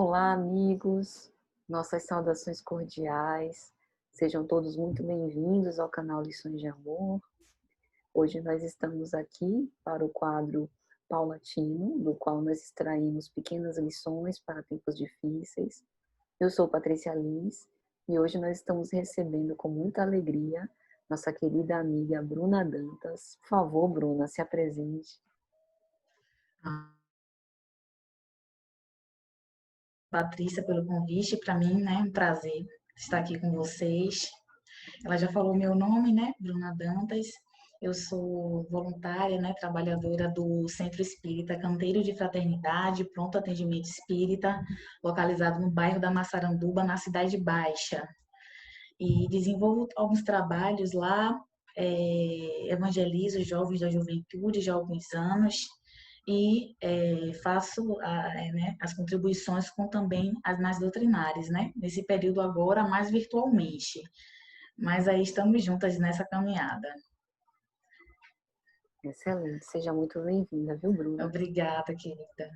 Olá, amigos, nossas saudações cordiais, sejam todos muito bem-vindos ao canal Lições de Amor. Hoje nós estamos aqui para o quadro paulatino, do qual nós extraímos pequenas lições para tempos difíceis. Eu sou Patrícia Liz e hoje nós estamos recebendo com muita alegria nossa querida amiga Bruna Dantas. Por favor, Bruna, se apresente. Patrícia, pelo convite. Para mim, né, um prazer estar aqui com vocês. Ela já falou meu nome, né, Bruna Dantas. Eu sou voluntária, né, trabalhadora do Centro Espírita Canteiro de Fraternidade, Pronto Atendimento Espírita, localizado no bairro da Massaranduba, na Cidade Baixa. E desenvolvo alguns trabalhos lá, evangelizo jovens da juventude já há alguns anos e faço né, as contribuições com também as mais doutrinárias, né? Nesse período agora, mais virtualmente. Mas aí estamos juntas nessa caminhada. Excelente, seja muito bem-vinda, viu, Bruna? Obrigada, querida.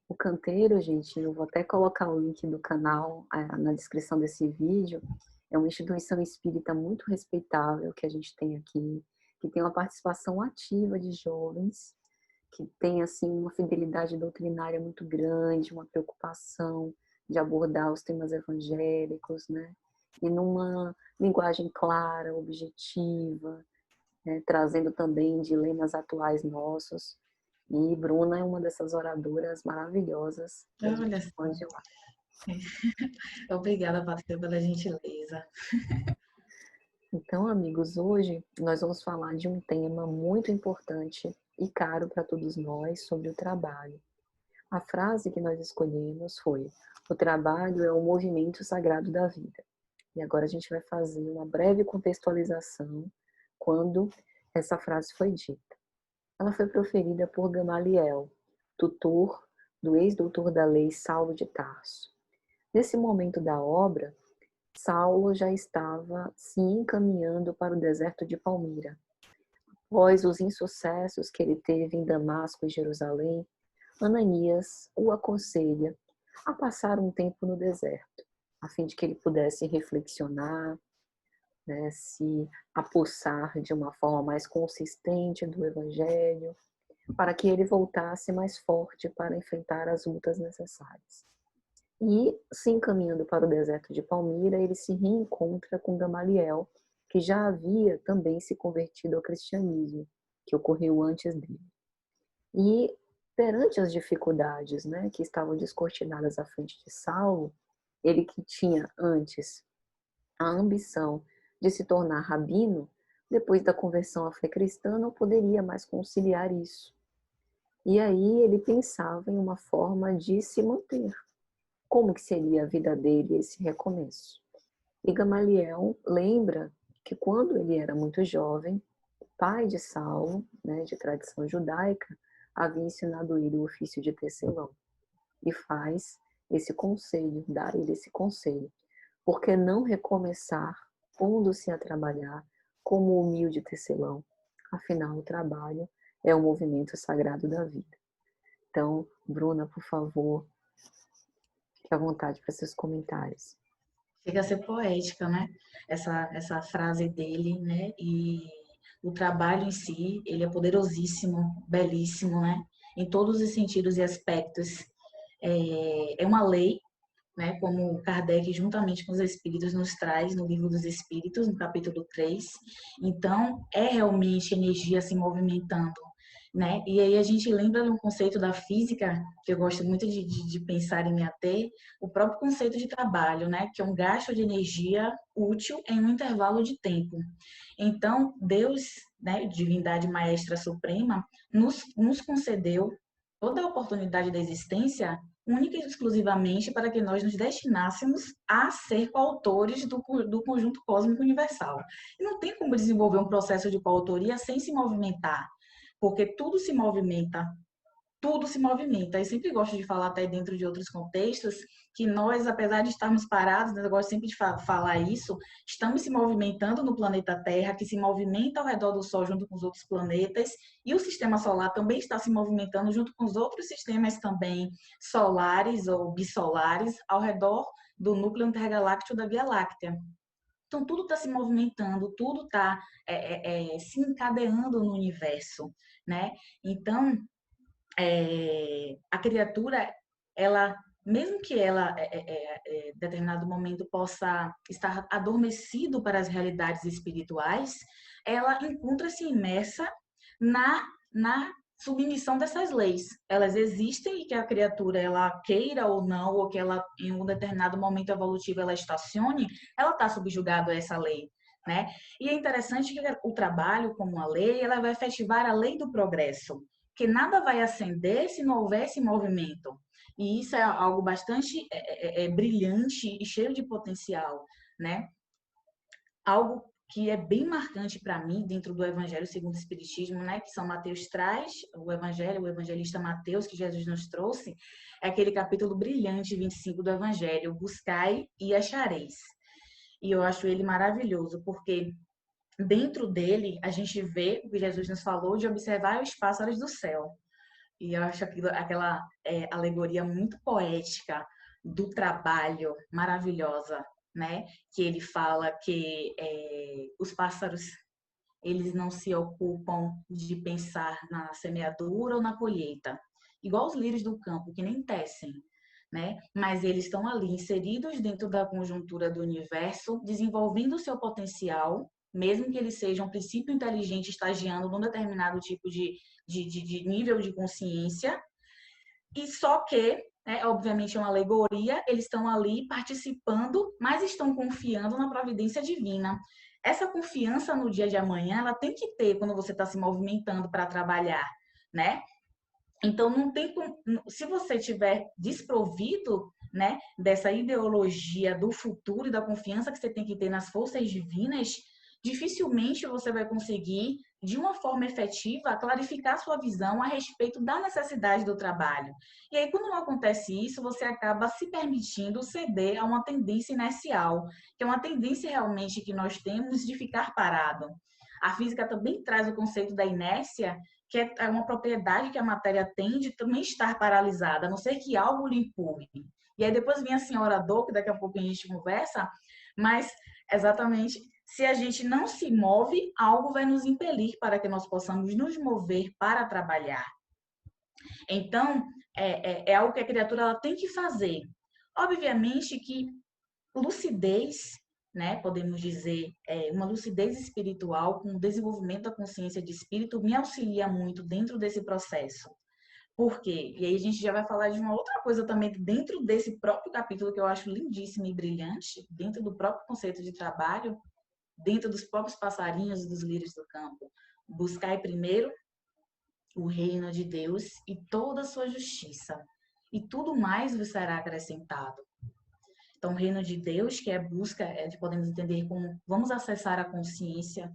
O Canteiro, gente, eu vou até colocar o link do canal na descrição desse vídeo. É uma instituição espírita muito respeitável que a gente tem aqui, que tem uma participação ativa de jovens, que tem assim uma fidelidade doutrinária muito grande, uma preocupação de abordar os temas evangélicos, né? E numa linguagem clara, objetiva, né? Trazendo também dilemas atuais nossos. E Bruna é uma dessas oradoras maravilhosas que a Olha gente só. pode lá. Obrigada, Patrícia, pela gentileza. Então, amigos, hoje nós vamos falar de um tema muito importante e caro para todos nós sobre o trabalho. A frase que nós escolhemos foi: o trabalho é o movimento sagrado da vida. E agora a gente vai fazer uma breve contextualização quando essa frase foi dita. Ela foi proferida por Gamaliel, tutor do ex-doutor da lei Saulo de Tarso. Nesse momento da obra, Saulo já estava se encaminhando para o deserto de Palmira. Após os insucessos que ele teve em Damasco e Jerusalém, Ananias o aconselha a passar um tempo no deserto, a fim de que ele pudesse reflexionar, né, se apossar de uma forma mais consistente do Evangelho, para que ele voltasse mais forte para enfrentar as lutas necessárias. E, se encaminhando para o deserto de Palmira, ele se reencontra com Gamaliel, que já havia também se convertido ao cristianismo, que ocorreu antes dele. E, perante as dificuldades, né, que estavam descortinadas à frente de Saulo, ele que tinha antes a ambição de se tornar rabino, depois da conversão à fé cristã, não poderia mais conciliar isso. E aí ele pensava em uma forma de se manter. Como que seria a vida dele esse recomeço? E Gamaliel lembra que quando ele era muito jovem, o pai de Saulo, né, de tradição judaica, havia ensinado ele o ofício de tecelão. E faz esse conselho, dá ele esse conselho. Por que não recomeçar pondo-se a trabalhar como humilde tecelão? Afinal, o trabalho é o movimento sagrado da vida. Então, Bruna, por favor, fique à vontade para seus comentários. Chega a ser poética, né? Essa frase dele, né? E o trabalho em si, ele é poderosíssimo, belíssimo, né? Em todos os sentidos e aspectos. É uma lei, né? Como Kardec, juntamente com os Espíritos, nos traz no Livro dos Espíritos, no capítulo 3. Então, é realmente energia se movimentando, né? E aí a gente lembra de um conceito da física, que eu gosto muito de pensar e me ater, o próprio conceito de trabalho, né? Que é um gasto de energia útil em um intervalo de tempo. Então, Deus, né, divindade maestra suprema, nos concedeu toda a oportunidade da existência única e exclusivamente para que nós nos destinássemos a ser coautores do conjunto cósmico universal. E não tem como desenvolver um processo de coautoria sem se movimentar, porque tudo se movimenta tudo se movimenta. Eu sempre gosto de falar, até dentro de outros contextos, que nós, apesar de estarmos parados, né, eu gosto sempre de falar isso, estamos se movimentando no planeta Terra, que se movimenta ao redor do Sol junto com os outros planetas, e o sistema solar também está se movimentando junto com os outros sistemas também solares ou bissolares ao redor do núcleo intergaláctico da Via Láctea. Então, tudo está se movimentando, tudo está se encadeando no universo, né? Então, a criatura, ela, mesmo que ela, em determinado momento, possa estar adormecido para as realidades espirituais, ela encontra-se imersa na submissão dessas leis. Elas existem e que a criatura, ela queira ou não, ou que ela, em um determinado momento evolutivo, ela estacione, ela está subjugada a essa lei. Né? E é interessante que o trabalho, como a lei, ela vai efetivar a lei do progresso, que nada vai ascender se não houver esse movimento. E isso é algo bastante brilhante e cheio de potencial, né? Algo que é bem marcante para mim dentro do Evangelho segundo o Espiritismo, né? Que São Mateus traz, o Evangelho, o evangelista Mateus, que Jesus nos trouxe, é aquele capítulo brilhante, 25 do Evangelho, buscai e achareis. E eu acho ele maravilhoso, porque dentro dele, a gente vê o que Jesus nos falou de observar os pássaros do céu. E eu acho aquela alegoria muito poética do trabalho, maravilhosa, né? Que ele fala que os pássaros, eles não se ocupam de pensar na semeadura ou na colheita, igual os lírios do campo, que nem tecem, né? Mas eles estão ali inseridos dentro da conjuntura do universo, desenvolvendo o seu potencial, mesmo que eles sejam um princípio inteligente estagiando num determinado tipo de nível de consciência, e só que, obviamente é uma alegoria, eles estão ali participando, mas estão confiando na providência divina. Essa confiança no dia de amanhã, ela tem que ter quando você está se movimentando para trabalhar, né? Então, não tem como, se você tiver desprovido, né, dessa ideologia do futuro e da confiança que você tem que ter nas forças divinas, dificilmente você vai conseguir, de uma forma efetiva, clarificar sua visão a respeito da necessidade do trabalho. E aí, quando não acontece isso, você acaba se permitindo ceder a uma tendência inercial, que é uma tendência realmente que nós temos de ficar parado. A física também traz o conceito da inércia, que é uma propriedade que a matéria tem de também estar paralisada, a não ser que algo lhe empurre. E aí depois vem a senhora Dor, que daqui a pouco a gente conversa, mas exatamente, se a gente não se move, algo vai nos impelir para que nós possamos nos mover para trabalhar. Então, é algo que a criatura ela tem que fazer. Obviamente que lucidez, né, podemos dizer, uma lucidez espiritual com o desenvolvimento da consciência de espírito me auxilia muito dentro desse processo. Por quê? E aí a gente já vai falar de uma outra coisa também dentro desse próprio capítulo que eu acho lindíssimo e brilhante, dentro do próprio conceito de trabalho, dentro dos próprios passarinhos e dos lírios do campo. Buscai primeiro o reino de Deus e toda a sua justiça, e tudo mais vos será acrescentado. Então, o reino de Deus, que é busca, de podemos entender como vamos acessar a consciência,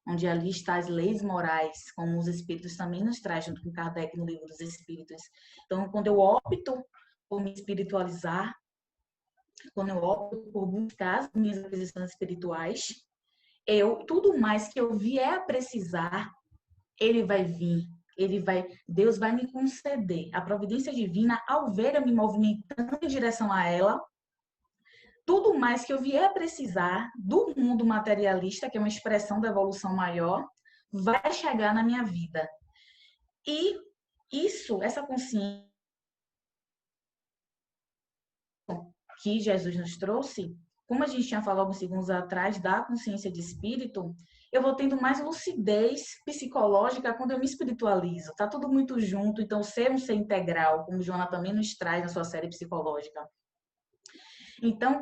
onde ali está as leis morais, como os Espíritos também nos traz, junto com Kardec no Livro dos Espíritos. Então, quando eu opto por me espiritualizar, quando eu opto por buscar as minhas aquisições espirituais, tudo mais que eu vier a precisar, ele vai vir. Deus vai me conceder. A providência divina, ao ver eu me movimentando em direção a ela, tudo mais que eu vier a precisar do mundo materialista, que é uma expressão da evolução maior, vai chegar na minha vida. E essa consciência que Jesus nos trouxe, como a gente tinha falado alguns segundos atrás, da consciência de espírito, eu vou tendo mais lucidez psicológica quando eu me espiritualizo. Tá tudo muito junto, então ser um ser integral, como Joana também nos traz na sua série psicológica. Então,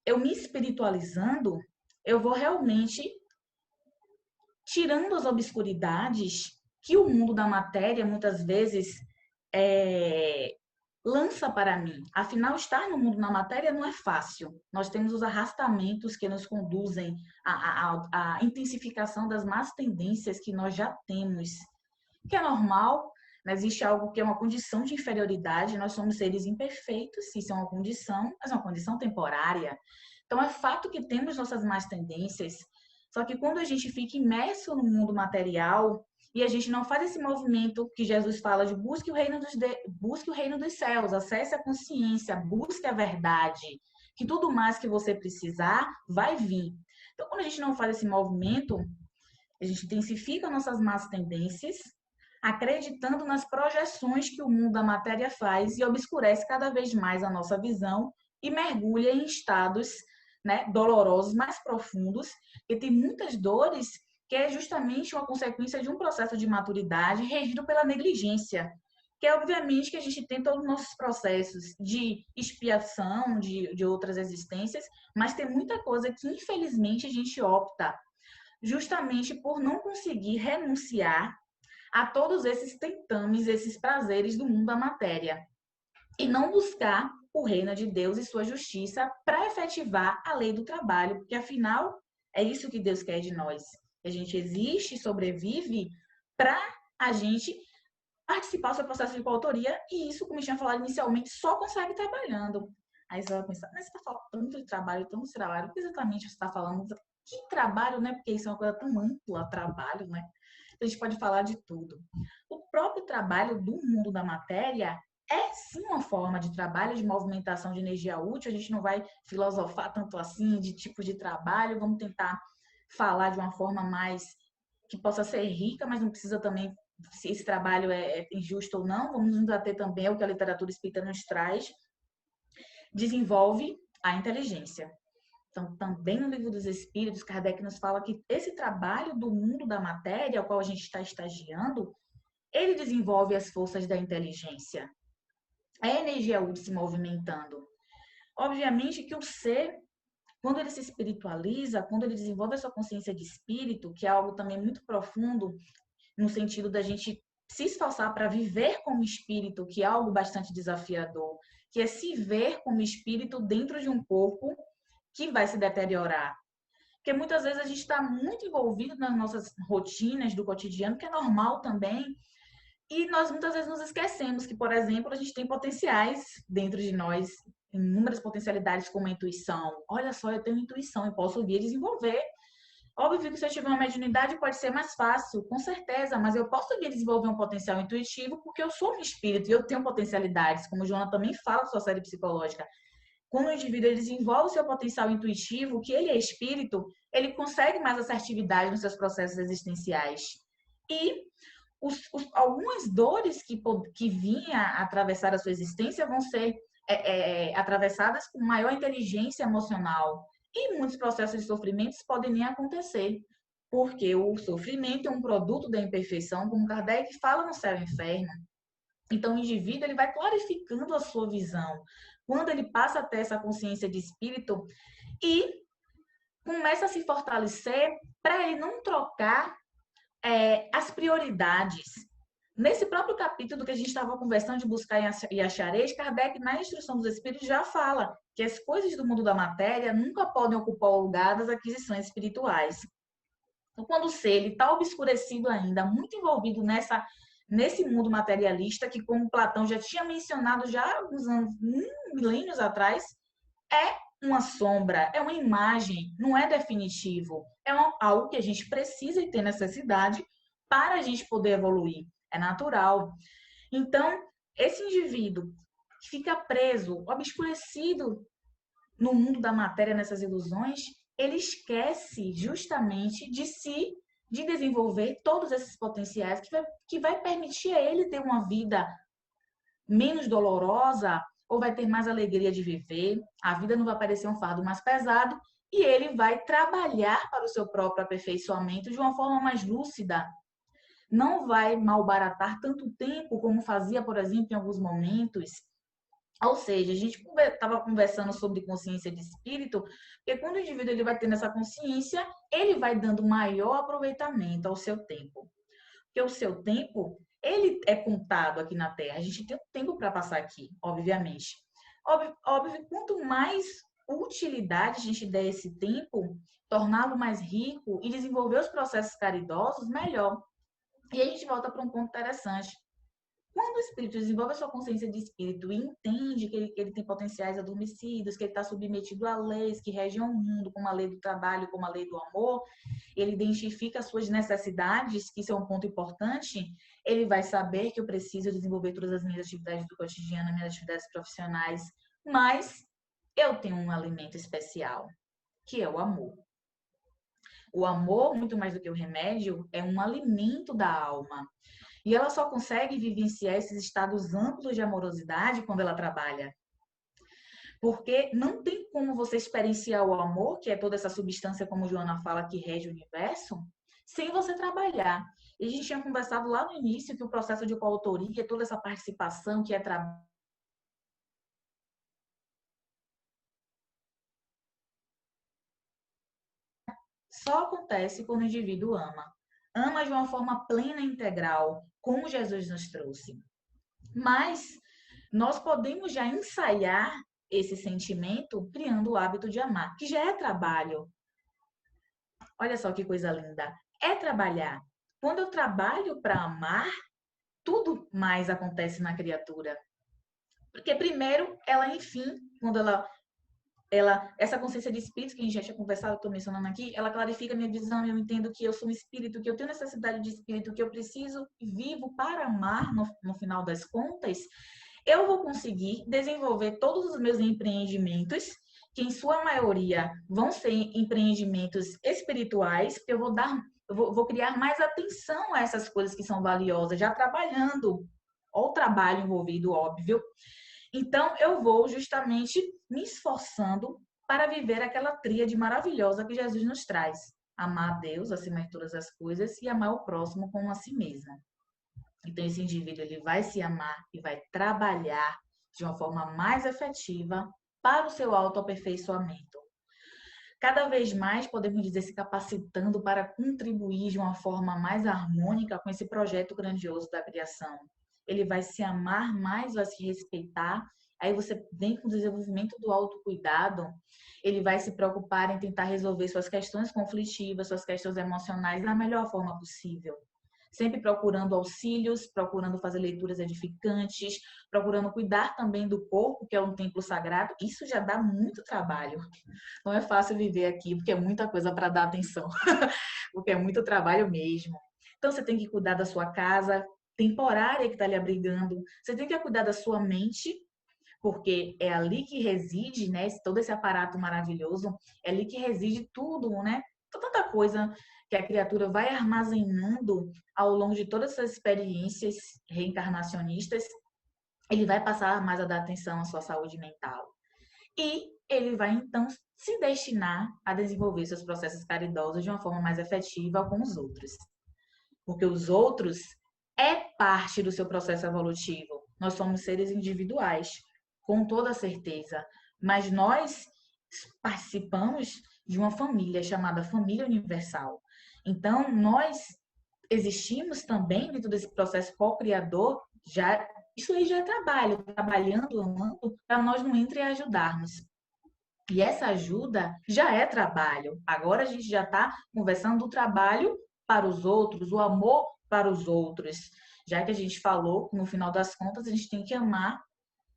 eu me espiritualizando, eu vou realmente tirando as obscuridades que o mundo da matéria muitas vezes lança para mim. Afinal, estar no mundo da matéria não é fácil. Nós temos os arrastamentos que nos conduzem à intensificação das más tendências que nós já temos, que é normal, Não existe algo que é uma condição de inferioridade, nós somos seres imperfeitos, isso é uma condição, mas é uma condição temporária. Então, é fato que temos nossas más tendências, só que quando a gente fica imerso no mundo material e a gente não faz esse movimento que Jesus fala de busque o reino dos céus, acesse a consciência, busque a verdade, que tudo mais que você precisar vai vir. Então, quando a gente não faz esse movimento, a gente intensifica nossas más tendências, acreditando nas projeções que o mundo da matéria faz e obscurece cada vez mais a nossa visão e mergulha em estados, né, dolorosos mais profundos, e tem muitas dores que é justamente uma consequência de um processo de maturidade regido pela negligência, que é obviamente que a gente tem todos os nossos processos de expiação de outras existências, mas tem muita coisa que infelizmente a gente opta justamente por não conseguir renunciar a todos esses tentames, esses prazeres do mundo da matéria e não buscar o reino de Deus e sua justiça para efetivar a lei do trabalho, porque afinal é isso que Deus quer de nós. A gente existe e sobrevive para a gente participar do seu processo de coautoria e isso, como eu tinha falado inicialmente, só consegue trabalhando. Aí você vai pensar, mas você está falando tanto de trabalho, tanto de trabalho, o que exatamente você está falando? Que trabalho, né? Porque isso é uma coisa tão ampla, trabalho, né? A gente pode falar de tudo. O próprio trabalho do mundo da matéria é sim uma forma de trabalho, de movimentação de energia útil. A gente não vai filosofar tanto assim de tipo de trabalho, vamos tentar falar de uma forma mais que possa ser rica, mas não precisa também, se esse trabalho é injusto ou não, vamos nos ater também ao que a literatura espírita nos traz, desenvolve a inteligência. Então, também no Livro dos Espíritos, Kardec nos fala que esse trabalho do mundo da matéria, ao qual a gente está estagiando, ele desenvolve as forças da inteligência. É a energia útil se movimentando. Obviamente que o ser, quando ele se espiritualiza, quando ele desenvolve a sua consciência de espírito, que é algo também muito profundo, no sentido da gente se esforçar para viver como espírito, que é algo bastante desafiador, que é se ver como espírito dentro de um corpo que vai se deteriorar. Porque muitas vezes a gente está muito envolvido nas nossas rotinas do cotidiano, que é normal também, e nós muitas vezes nos esquecemos que, por exemplo, a gente tem potenciais dentro de nós, inúmeras potencialidades como a intuição. Olha só, eu tenho intuição e posso vir desenvolver. Óbvio que se eu tiver uma mediunidade pode ser mais fácil, com certeza, mas eu posso vir desenvolver um potencial intuitivo porque eu sou um espírito e eu tenho potencialidades, como o Joana também fala na sua série psicológica. Quando o indivíduo ele desenvolve o seu potencial intuitivo, que ele é espírito, ele consegue mais assertividade nos seus processos existenciais. E algumas dores que vinha atravessar a sua existência vão ser atravessadas com maior inteligência emocional. E muitos processos de sofrimentos podem nem acontecer, porque o sofrimento é um produto da imperfeição, como Kardec fala no Céu e Inferno. Então, o indivíduo ele vai clarificando a sua visão. Quando ele passa a ter essa consciência de espírito e começa a se fortalecer para ele não trocar as prioridades. Nesse próprio capítulo que a gente estava conversando de buscar e achareis, Kardec, na Instrução dos Espíritos, já fala que as coisas do mundo da matéria nunca podem ocupar o lugar das aquisições espirituais. Então, quando o ser está obscurecido ainda, muito envolvido nesse mundo materialista, que como Platão já tinha mencionado já há alguns anos, milênios atrás, é uma sombra, é uma imagem, não é definitivo. É algo que a gente precisa e tem necessidade para a gente poder evoluir. É natural. Então, esse indivíduo que fica preso, obscurecido no mundo da matéria, nessas ilusões, ele esquece justamente de desenvolver todos esses potenciais que vai permitir a ele ter uma vida menos dolorosa ou vai ter mais alegria de viver, a vida não vai parecer um fardo mais pesado e ele vai trabalhar para o seu próprio aperfeiçoamento de uma forma mais lúcida. Não vai malbaratar tanto tempo como fazia, por exemplo, em alguns momentos. Ou seja, a gente estava conversando sobre consciência de espírito, porque quando o indivíduo ele vai tendo essa consciência, ele vai dando maior aproveitamento ao seu tempo. Porque o seu tempo, ele é contado aqui na Terra. A gente tem um tempo para passar aqui, obviamente. Óbvio, quanto mais utilidade a gente der esse tempo, torná-lo mais rico e desenvolver os processos caridosos, melhor. E a gente volta para um ponto interessante. Quando o espírito desenvolve a sua consciência de espírito e entende que ele tem potenciais adormecidos, que ele está submetido a leis que regem o mundo, como a lei do trabalho, como a lei do amor, ele identifica as suas necessidades, que isso é um ponto importante, ele vai saber que eu preciso desenvolver todas as minhas atividades do cotidiano, minhas atividades profissionais, mas eu tenho um alimento especial, que é o amor. O amor, muito mais do que o remédio, é um alimento da alma. E ela só consegue vivenciar esses estados amplos de amorosidade quando ela trabalha. Porque não tem como você experienciar o amor, que é toda essa substância, como Joana fala, que rege o universo, sem você trabalhar. E a gente tinha conversado lá no início que o processo de coautoria, toda essa participação que é trabalho, só acontece quando o indivíduo ama. Ama de uma forma plena e integral, como Jesus nos trouxe. Mas nós podemos já ensaiar esse sentimento criando o hábito de amar, que já é trabalho. Olha só que coisa linda. É trabalhar. Quando eu trabalho para amar, tudo mais acontece na criatura. Porque primeiro, ela, enfim, quando essa consciência de espírito que a gente já tinha conversado, estou mencionando aqui, ela clarifica a minha visão, eu entendo que eu sou um espírito, que eu tenho necessidade de espírito, que eu preciso e vivo para amar no final das contas, eu vou conseguir desenvolver todos os meus empreendimentos, que em sua maioria vão ser empreendimentos espirituais, que eu vou criar mais atenção a essas coisas que são valiosas, já trabalhando, ou o trabalho envolvido, óbvio. Então, eu vou justamente me esforçando para viver aquela tríade maravilhosa que Jesus nos traz. Amar a Deus acima de todas as coisas e amar o próximo como a si mesmo. Então, esse indivíduo ele vai se amar e vai trabalhar de uma forma mais efetiva para o seu autoaperfeiçoamento. Cada vez mais, podemos dizer, se capacitando para contribuir de uma forma mais harmônica com esse projeto grandioso da criação. Ele vai se amar mais, vai se respeitar. Aí você vem com o desenvolvimento do autocuidado, ele vai se preocupar em tentar resolver suas questões conflitivas, suas questões emocionais da melhor forma possível. Sempre procurando auxílios, procurando fazer leituras edificantes, procurando cuidar também do corpo, que é um templo sagrado. Isso já dá muito trabalho. Não é fácil viver aqui, porque é muita coisa para dar atenção, porque é muito trabalho mesmo. Então, você tem que cuidar da sua casa temporária que está lhe abrigando, você tem que cuidar da sua mente, porque é ali que reside, né, todo esse aparato maravilhoso, é ali que reside tudo, né? Tanta coisa que a criatura vai armazenando ao longo de todas essas experiências reencarnacionistas, ele vai passar mais a dar atenção à sua saúde mental. E ele vai, então, se destinar a desenvolver seus processos caridosos de uma forma mais efetiva com os outros. Porque os outros é parte do seu processo evolutivo. Nós somos seres individuais, com toda certeza. Mas nós participamos de uma família chamada Família Universal. Então, nós existimos também dentro desse processo co-criador, já, isso aí já é trabalho, trabalhando, amando, para nós não entre e ajudarmos. E essa ajuda já é trabalho. Agora a gente já está conversando do trabalho para os outros, o amor para os outros. Já que a gente falou, no final das contas, a gente tem que amar,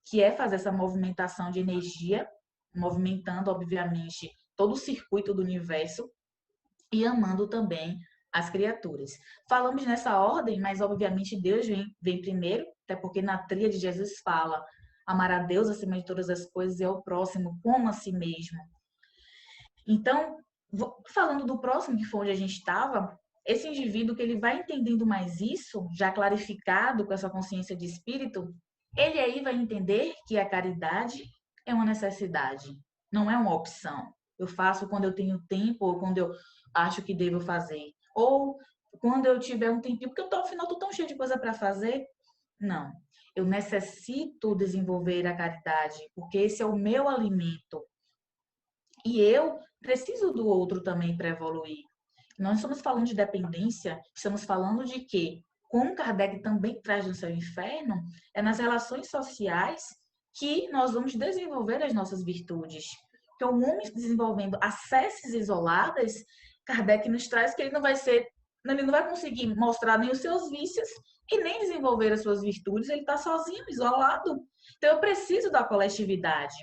que é fazer essa movimentação de energia, movimentando, obviamente, todo o circuito do universo e amando também as criaturas. Falamos nessa ordem, mas obviamente Deus vem primeiro, até porque na tríade Jesus fala amar a Deus acima de todas as coisas e ao próximo como a si mesmo. Então, falando do próximo, que foi onde a gente estava, esse indivíduo que ele vai entendendo mais isso, já clarificado com essa consciência de espírito, ele aí vai entender que a caridade é uma necessidade, não é uma opção. Eu faço quando eu tenho tempo ou quando eu acho que devo fazer. Ou quando eu tiver um tempinho, porque eu afinal estou tão cheio de coisa para fazer. Não. Eu necessito desenvolver a caridade, porque esse é o meu alimento. E eu preciso do outro também para evoluir. Nós estamos falando de dependência, estamos falando de que, como Kardec também traz no seu inferno, é nas relações sociais que nós vamos desenvolver as nossas virtudes. Então, o homem desenvolvendo acessos isoladas, Kardec nos traz que ele não vai ser ele não vai conseguir mostrar nem os seus vícios e nem desenvolver as suas virtudes, ele está sozinho, isolado. Então, eu preciso da coletividade.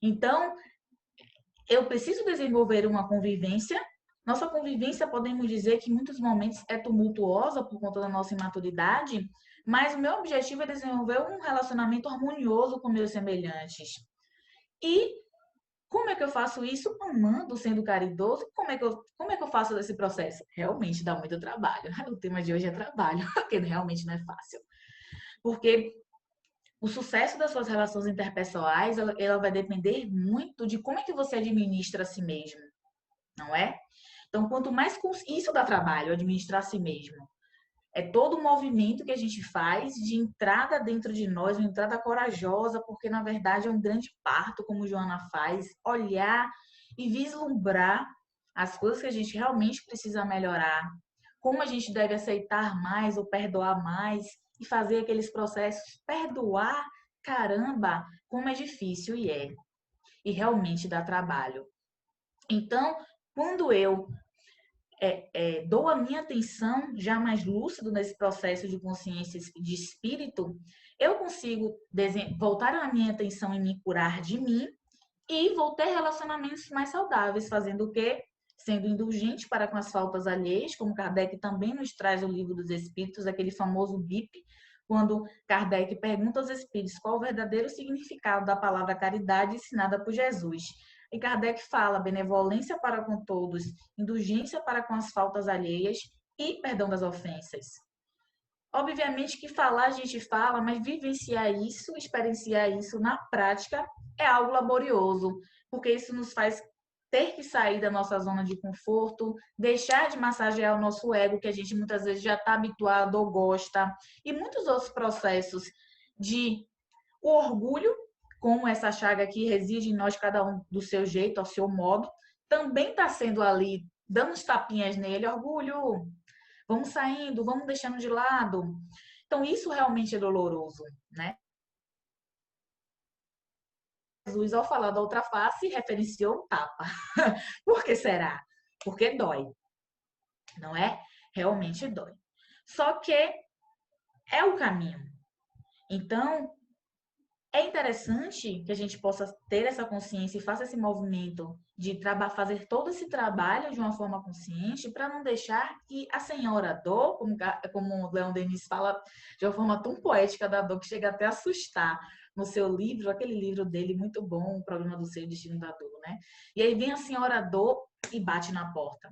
Então, eu preciso desenvolver uma convivência. Nossa convivência, podemos dizer que em muitos momentos é tumultuosa por conta da nossa imaturidade, mas o meu objetivo é desenvolver um relacionamento harmonioso com meus semelhantes. E como é que eu faço isso? Amando, sendo caridoso. Como é que eu faço esse processo? Realmente dá muito trabalho. O tema de hoje é trabalho, porque realmente não é fácil. Porque o sucesso das suas relações interpessoais, ela vai depender muito de como é que você administra a si mesmo, não é? Então, quanto mais isso dá trabalho, administrar a si mesmo. É todo o movimento que a gente faz de entrada dentro de nós, uma entrada corajosa, porque na verdade é um grande parto, como Joana faz, olhar e vislumbrar as coisas que a gente realmente precisa melhorar, como a gente deve aceitar mais ou perdoar mais e fazer aqueles processos. Perdoar, caramba, como é difícil e realmente dá trabalho. Então, quando eu dou a minha atenção já mais lúcido nesse processo de consciência de espírito, eu consigo voltar a minha atenção em me curar de mim e vou ter relacionamentos mais saudáveis, fazendo o quê? Sendo indulgente para com as faltas alheias, como Kardec também nos traz o Livro dos Espíritos, aquele famoso BIP, quando Kardec pergunta aos espíritos qual o verdadeiro significado da palavra caridade ensinada por Jesus. E Kardec fala benevolência para com todos, indulgência para com as faltas alheias e perdão das ofensas. Obviamente que falar a gente fala, mas vivenciar isso, experienciar isso na prática é algo laborioso, porque isso nos faz ter que sair da nossa zona de conforto, deixar de massagear o nosso ego, que a gente muitas vezes já está habituado ou gosta, e muitos outros processos de o orgulho, como essa chaga aqui reside em nós, cada um do seu jeito, ao seu modo, também está sendo ali, dando uns tapinhas nele, orgulho, vamos saindo, vamos deixando de lado. Então, isso realmente é doloroso, né? Jesus, ao falar da outra face, referenciou um tapa. Por que será? Porque dói, não é? Realmente dói. Só que é o caminho. Então, é interessante que a gente possa ter essa consciência e faça esse movimento de fazer todo esse trabalho de uma forma consciente para não deixar que a senhora dor, como o Leon Denis fala de uma forma tão poética da dor que chega até a assustar no seu livro, aquele livro dele muito bom, O Problema do Ser e o Destino da Dor, né? E aí vem a senhora dor e bate na porta.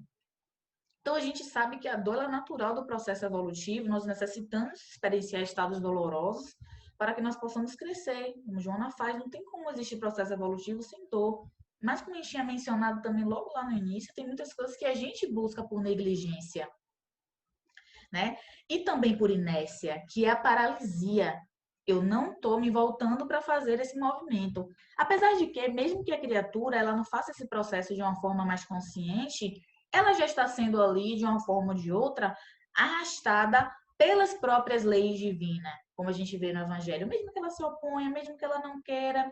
Então a gente sabe que a dor é natural do processo evolutivo, nós necessitamos experienciar estados dolorosos para que nós possamos crescer. Como Joana faz, não tem como existir processo evolutivo sem dor. Mas como a gente tinha mencionado também logo lá no início, tem muitas coisas que a gente busca por negligência, né? E também por inércia, que é a paralisia. Eu não estou me voltando para fazer esse movimento. Apesar de que, mesmo que a criatura ela não faça esse processo de uma forma mais consciente, ela já está sendo ali, de uma forma ou de outra, arrastada pelas próprias leis divinas, como a gente vê no Evangelho. Mesmo que ela se oponha, mesmo que ela não queira,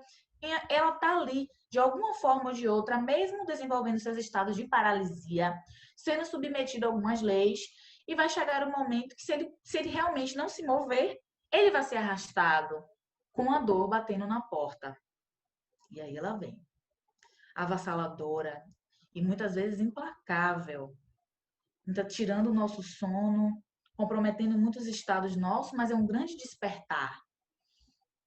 ela está ali, de alguma forma ou de outra, mesmo desenvolvendo seus estados de paralisia, sendo submetida a algumas leis, e vai chegar um momento que, se ele realmente não se mover, ele vai ser arrastado com a dor batendo na porta. E aí ela vem, avassaladora e muitas vezes implacável, tirando o nosso sono, comprometendo muitos estados nossos, mas é um grande despertar.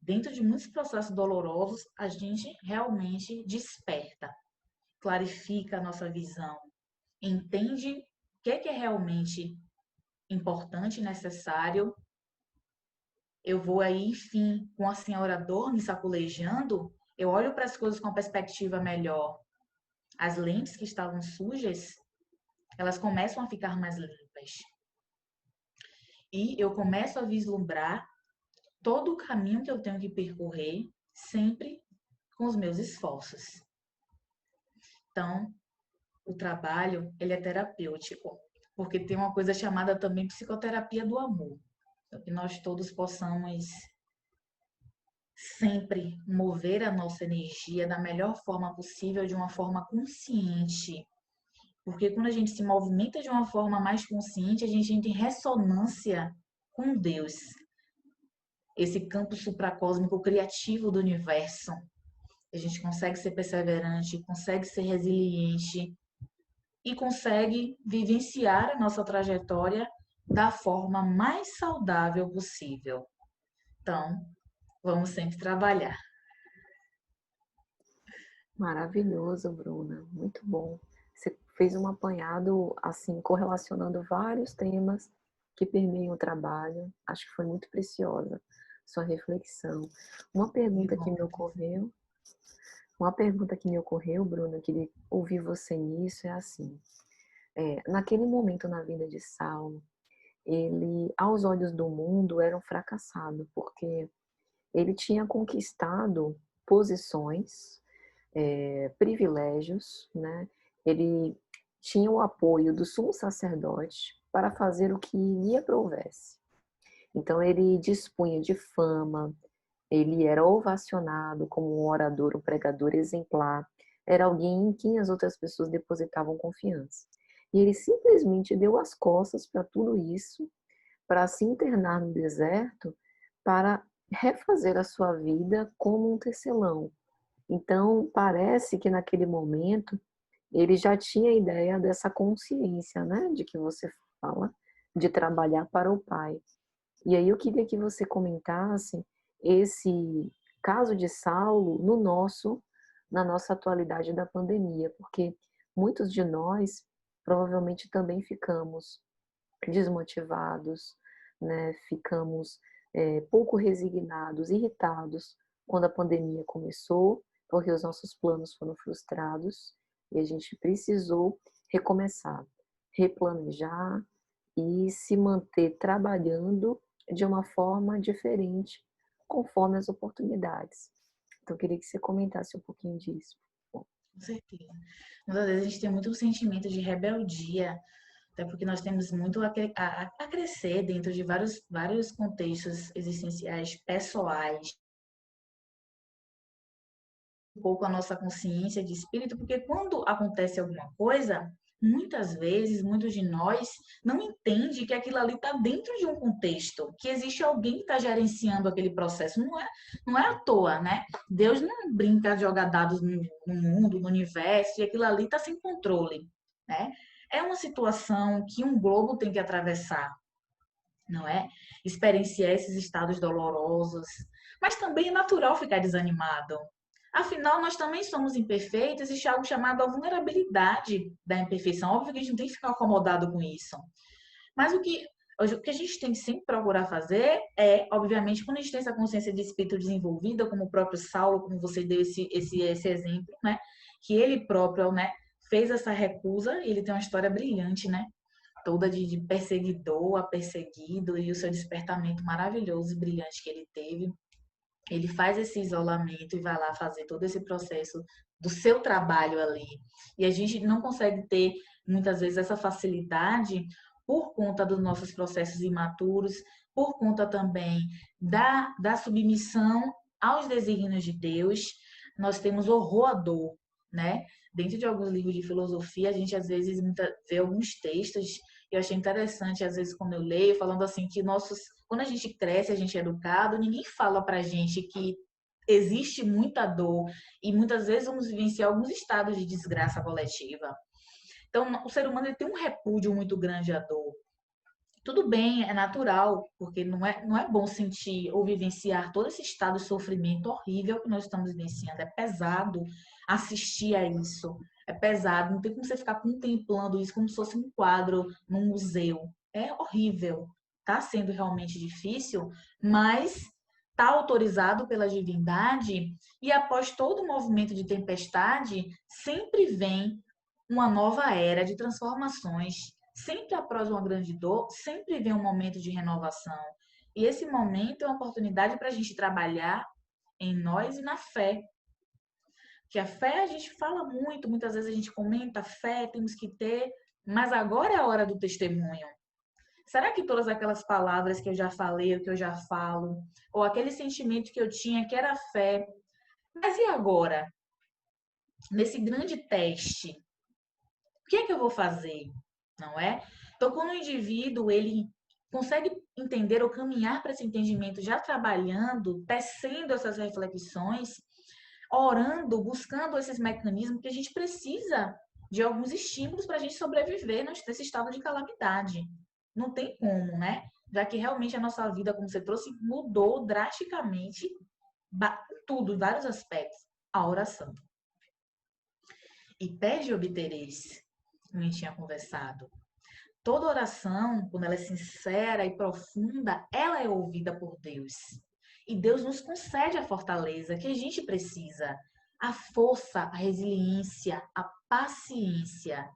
Dentro de muitos processos dolorosos, a gente realmente desperta, clarifica a nossa visão, entende o que é realmente importante e necessário. Eu vou aí, enfim, com a senhora dor me sacolejando, eu olho para as coisas com perspectiva melhor. As lentes que estavam sujas, elas começam a ficar mais limpas. E eu começo a vislumbrar todo o caminho que eu tenho que percorrer, sempre com os meus esforços. Então, o trabalho, ele é terapêutico, porque tem uma coisa chamada também psicoterapia do amor. Então, que nós todos possamos sempre mover a nossa energia da melhor forma possível, de uma forma consciente. Porque quando a gente se movimenta de uma forma mais consciente, a gente entra em ressonância com Deus, esse campo supracósmico criativo do universo. A gente consegue ser perseverante, consegue ser resiliente e consegue vivenciar a nossa trajetória da forma mais saudável possível. Então, vamos sempre trabalhar. Maravilhoso, Bruna. Muito bom. Você fez um apanhado, assim, correlacionando vários temas que permeiam o trabalho. Acho que foi muito preciosa sua reflexão. Uma pergunta que me ocorreu, Bruna, queria ouvir você nisso, é assim. Naquele momento na vida de Saulo, ele, aos olhos do mundo, era um fracassado, porque ele tinha conquistado posições, privilégios, né? Ele tinha o apoio do sumo sacerdote para fazer o que lhe aprovesse. Então ele dispunha de fama, ele era ovacionado como um orador, um pregador exemplar, era alguém em quem as outras pessoas depositavam confiança. E ele simplesmente deu as costas para tudo isso, para se internar no deserto, para refazer a sua vida como um tecelão. Então, parece que naquele momento ele já tinha a ideia dessa consciência, né, de que você fala, de trabalhar para o Pai. E aí eu queria que você comentasse esse caso de Saulo na nossa atualidade da pandemia, porque muitos de nós provavelmente também ficamos desmotivados, né? Ficamos pouco resignados, irritados quando a pandemia começou, porque os nossos planos foram frustrados e a gente precisou recomeçar, replanejar e se manter trabalhando de uma forma diferente, conforme as oportunidades. Então, eu queria que você comentasse um pouquinho disso. Com certeza. Muitas vezes a gente tem muito sentimento de rebeldia, até porque nós temos muito a crescer dentro de vários contextos existenciais, pessoais, um pouco a nossa consciência de espírito, porque quando acontece alguma coisa, muitas vezes, muitos de nós não entende que aquilo ali está dentro de um contexto, que existe alguém que está gerenciando aquele processo. Não é à toa, né? Deus não brinca de jogar dados no mundo, no universo, e aquilo ali está sem controle, né? É uma situação que um globo tem que atravessar, não é? Experienciar esses estados dolorosos, mas também é natural ficar desanimado. Afinal, nós também somos imperfeitos, existe algo chamado a vulnerabilidade da imperfeição. Óbvio que a gente não tem que ficar acomodado com isso. Mas o que a gente tem que sempre procurar fazer é, obviamente, quando a gente tem essa consciência de espírito desenvolvida, como o próprio Saulo, como você deu esse exemplo, né? Que ele próprio, né, fez essa recusa, e ele tem uma história brilhante, né? Toda de perseguidor a perseguido, e o seu despertamento maravilhoso e brilhante que ele teve. Ele faz esse isolamento e vai lá fazer todo esse processo do seu trabalho ali. E a gente não consegue ter, muitas vezes, essa facilidade por conta dos nossos processos imaturos, por conta também da submissão aos desígnios de Deus. Nós temos horror à dor, né? Dentro de alguns livros de filosofia, a gente às vezes vê alguns textos, e eu achei interessante, às vezes, quando eu leio, falando assim, que quando a gente cresce, a gente é educado, ninguém fala pra gente que existe muita dor e muitas vezes vamos vivenciar alguns estados de desgraça coletiva. Então, o ser humano ele tem um repúdio muito grande à dor. Tudo bem, é natural, porque não é bom sentir ou vivenciar todo esse estado de sofrimento horrível que nós estamos vivenciando. É pesado assistir a isso. É pesado, não tem como você ficar contemplando isso como se fosse um quadro num museu. É horrível. Está sendo realmente difícil, mas está autorizado pela divindade, e após todo o movimento de tempestade, sempre vem uma nova era de transformações. Sempre após uma grande dor, sempre vem um momento de renovação. E esse momento é uma oportunidade para a gente trabalhar em nós e na fé. Que a fé a gente fala muito, muitas vezes a gente comenta fé, temos que ter, mas agora é a hora do testemunho. Será que todas aquelas palavras que eu já falei, ou que eu já falo, ou aquele sentimento que eu tinha que era fé, mas e agora? Nesse grande teste, que é que eu vou fazer? Não é? Então, quando o indivíduo, ele consegue entender ou caminhar para esse entendimento já trabalhando, tecendo essas reflexões, orando, buscando esses mecanismos que a gente precisa de alguns estímulos para a gente sobreviver nesse estado de calamidade. Não tem como, né? Já que realmente a nossa vida, como você trouxe, mudou drasticamente tudo, em vários aspectos. A oração. E pede e obtereis, como a gente tinha conversado. Toda oração, quando ela é sincera e profunda, ela é ouvida por Deus. E Deus nos concede a fortaleza que a gente precisa, a força, a resiliência, a paciência.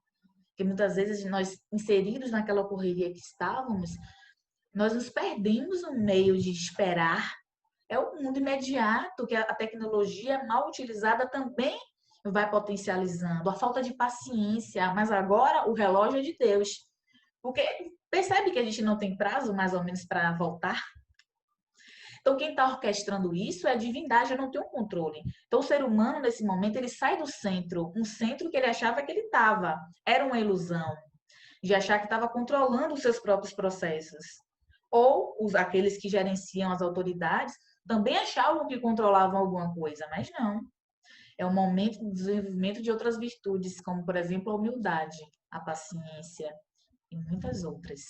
Porque muitas vezes nós, inseridos naquela correria que estávamos, nós nos perdemos no meio de esperar. É o mundo imediato que a tecnologia mal utilizada também vai potencializando. A falta de paciência, mas agora o relógio é de Deus. Porque percebe que a gente não tem prazo, mais ou menos, para voltar? Então, quem está orquestrando isso é a divindade, eu não tenho controle. Então, o ser humano, nesse momento, ele sai do centro, um centro que ele achava que ele estava. Era uma ilusão de achar que estava controlando os seus próprios processos. Ou aqueles que gerenciam as autoridades também achavam que controlavam alguma coisa, mas não. É um momento de desenvolvimento de outras virtudes, como, por exemplo, a humildade, a paciência, e muitas outras.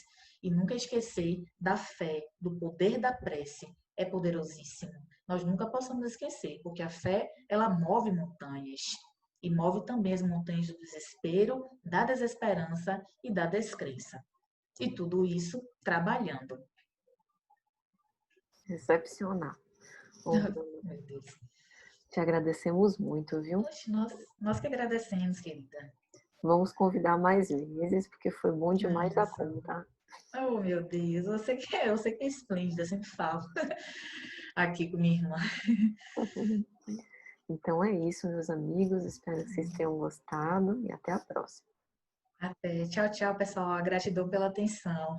E nunca esquecer da fé, do poder da prece. É poderosíssimo. Nós nunca possamos esquecer, porque a fé, ela move montanhas. E move também as montanhas do desespero, da desesperança e da descrença. E tudo isso trabalhando. Excepcional. Ô, Meu Deus. te agradecemos muito, viu? Poxa, nós que agradecemos, querida. Vamos convidar mais vezes, porque foi bom demais a Nossa. conta. Oh, meu Deus, você que é esplêndida, eu sempre falo aqui com minha irmã. Então é isso, meus amigos. Espero que vocês tenham gostado e até a próxima. Até. Tchau, tchau, pessoal. Gratidão pela atenção.